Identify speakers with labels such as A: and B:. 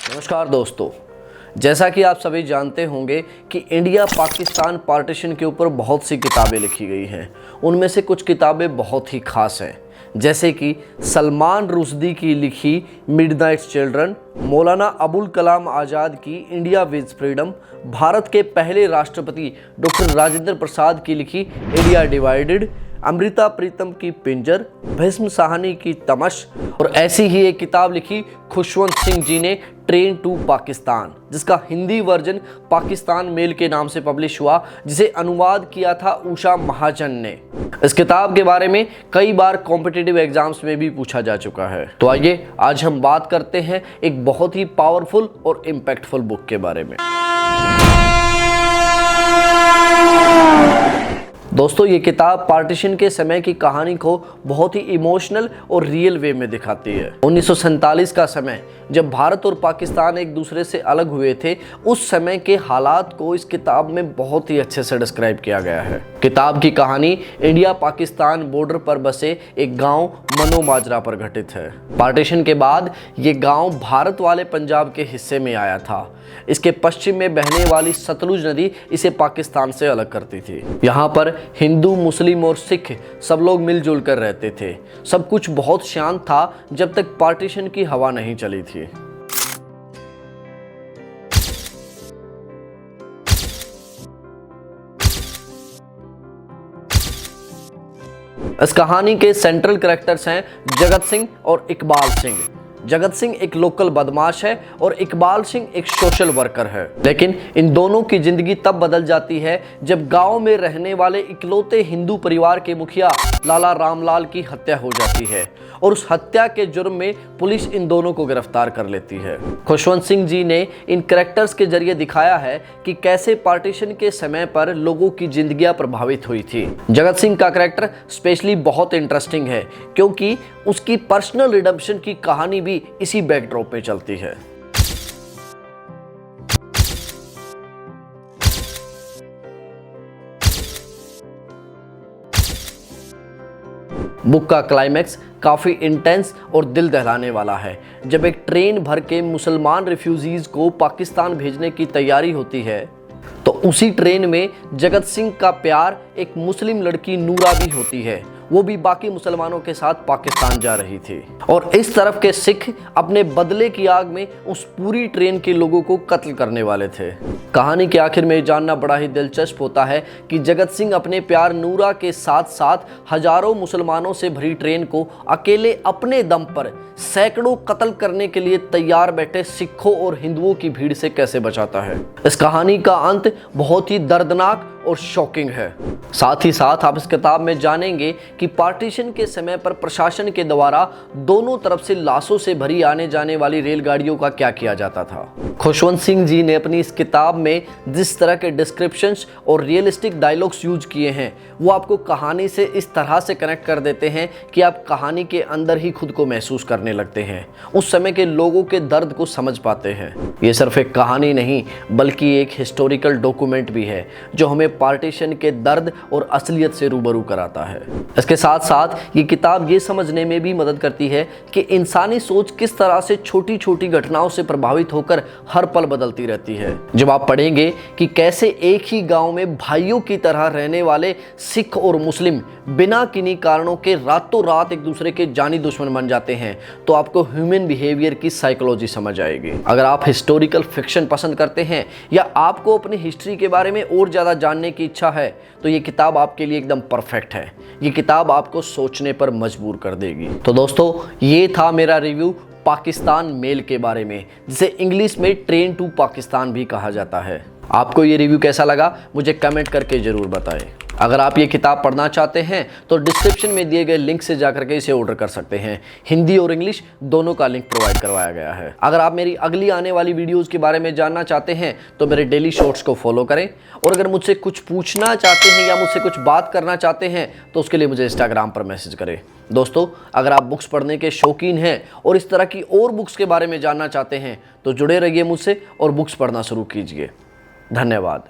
A: नमस्कार दोस्तों, जैसा कि आप सभी जानते होंगे कि इंडिया पाकिस्तान पार्टीशन के ऊपर बहुत सी किताबें लिखी गई हैं। उनमें से कुछ किताबें बहुत ही खास हैं, जैसे कि सलमान रुश्दी की लिखी मिडनाइट चिल्ड्रन, मौलाना अबुल कलाम आज़ाद की इंडिया विद फ्रीडम, भारत के पहले राष्ट्रपति डॉक्टर राजेंद्र प्रसाद की लिखी इंडिया डिवाइडेड, अमृता प्रीतम की पिंजर, भीष्म साहनी की तमश और ऐसी ही एक किताब लिखी खुशवंत सिंह जी ने ट्रेन टू पाकिस्तान, जिसका हिंदी वर्जन पाकिस्तान मेल के नाम से पब्लिश हुआ, जिसे अनुवाद किया था उषा महाजन ने। इस किताब के बारे में कई बार कॉम्पिटिटिव एग्जाम्स में भी पूछा जा चुका है। तो आइए आज हम बात करते हैं एक बहुत ही पावरफुल और इम्पैक्टफुल बुक के बारे में। दोस्तों, ये किताब पार्टीशन के समय की कहानी को बहुत ही इमोशनल और रियल वे में दिखाती है। 1947 का समय, जब भारत और पाकिस्तान एक दूसरे से अलग हुए थे, उस समय के हालात को इस किताब में बहुत ही अच्छे से डिस्क्राइब किया गया है। किताब की कहानी इंडिया पाकिस्तान बॉर्डर पर बसे एक गांव मनोमाजरा पर घटित है। पार्टीशन के बाद ये गांव भारत वाले पंजाब के हिस्से में आया था। इसके पश्चिम में बहने वाली सतलुज नदी इसे पाकिस्तान से अलग करती थी। यहाँ पर हिंदू, मुस्लिम और सिख सब लोग मिलजुल कर रहते थे। सब कुछ बहुत शांत था जब तक पार्टीशन की हवा नहीं चली थी। इस कहानी के सेंट्रल कैरेक्टर्स हैं जगत सिंह और इकबाल सिंह। जगत सिंह एक लोकल बदमाश है और इकबाल सिंह एक सोशल वर्कर है। लेकिन इन दोनों की जिंदगी तब बदल जाती है जब गांव में रहने वाले इकलौते हिंदू परिवार के मुखिया लाला रामलाल की हत्या हो जाती है और उस हत्या के जुर्म में पुलिस इन दोनों को गिरफ्तार कर लेती है। खुशवंत सिंह जी ने इन कैरेक्टर्स के जरिए दिखाया है कि कैसे पार्टीशन के समय पर लोगों की जिंदगियां प्रभावित हुई थी। जगत सिंह का कैरेक्टर स्पेशली बहुत इंटरेस्टिंग है, क्योंकि उसकी पर्सनल रिडेम्पशन की कहानी भी इसी बैकड्रॉप में चलती है। बुक का क्लाइमैक्स काफ़ी इंटेंस और दिल दहलाने वाला है। जब एक ट्रेन भर के मुसलमान रिफ्यूजीज को पाकिस्तान भेजने की तैयारी होती है, तो उसी ट्रेन में जगत सिंह का प्यार एक मुस्लिम लड़की नूरा भी होती है। वो भी बाकी मुसलमानों के साथ पाकिस्तान जा रही थी और इस तरफ के सिख अपने बदले की आग में उस पूरी ट्रेन के लोगों को कत्ल करने वाले थे। कहानी के आखिर में जानना बड़ा ही दिलचस्प होता है कि जगत सिंह अपने प्यार नूरा के साथ साथ हजारों मुसलमानों से भरी ट्रेन को अकेले अपने दम पर सैकड़ों कत्ल करने के लिए तैयार बैठे सिखों और हिंदुओं की भीड़ से कैसे बचाता है। इस कहानी का अंत बहुत ही दर्दनाक और शॉकिंग है। साथ ही साथ आप इस किताब में जानेंगे कि पार्टीशन के समय पर प्रशासन के द्वारा दोनों तरफ से लाशों से भरी आने जाने वाली रेलगाड़ियों का क्या किया जाता था। खुशवंत सिंह जी ने अपनी इस किताब में जिस तरह के डिस्क्रिप्शंस और रियलिस्टिक डायलॉग्स यूज किए हैं, वो आपको कहानी से इस तरह से कनेक्ट कर देते हैं कि आप कहानी के अंदर ही खुद को महसूस करने लगते हैं, उस समय के लोगों के दर्द को समझ पाते हैं। ये सिर्फ एक कहानी नहीं, बल्कि एक हिस्टोरिकल डॉक्यूमेंट भी है जो हमें पार्टीशन के दर्द और असलियत से रूबरू कराता है। इसके साथ साथ ये किताब ये समझने में भी मदद करती है कि इंसानी सोच किस तरह से छोटी छोटी घटनाओं से प्रभावित होकर हर पल बदलती रहती है। जब आप पढ़ेंगे कि कैसे एक ही गांव में भाइयों की तरह रहने वाले सिख और मुस्लिम बिना किन्हीं कारणों के रातों रात एक दूसरे के जानी दुश्मन बन जाते हैं, तो आपको ह्यूमन बिहेवियर की साइकोलॉजी समझ आएगी। अगर आप हिस्टोरिकल फिक्शन पसंद करते हैं या आपको अपनी हिस्ट्री के बारे में और ज़्यादा जानने की इच्छा है, तो ये किताब आपके लिए एकदम परफेक्ट है। ये किताब आपको सोचने पर मजबूर कर देगी। तो दोस्तों, ये था मेरा रिव्यू पाकिस्तान मेल के बारे में, जिसे इंग्लिश में ट्रेन टू पाकिस्तान भी कहा जाता है। आपको ये रिव्यू कैसा लगा, मुझे कमेंट करके ज़रूर बताएं। अगर आप ये किताब पढ़ना चाहते हैं तो डिस्क्रिप्शन में दिए गए लिंक से जाकर के इसे ऑर्डर कर सकते हैं। हिंदी और इंग्लिश दोनों का लिंक प्रोवाइड करवाया गया है। अगर आप मेरी अगली आने वाली वीडियोस के बारे में जानना चाहते हैं तो मेरे डेली शॉर्ट्स को फॉलो करें, और अगर मुझसे कुछ पूछना चाहते हैं या मुझसे कुछ बात करना चाहते हैं तो उसके लिए मुझे इंस्टाग्राम पर मैसेज करें। दोस्तों, अगर आप बुक्स पढ़ने के शौकीन हैं और इस तरह की और बुक्स के बारे में जानना चाहते हैं तो जुड़े रहिए मुझसे और बुक्स पढ़ना शुरू कीजिए। धन्यवाद।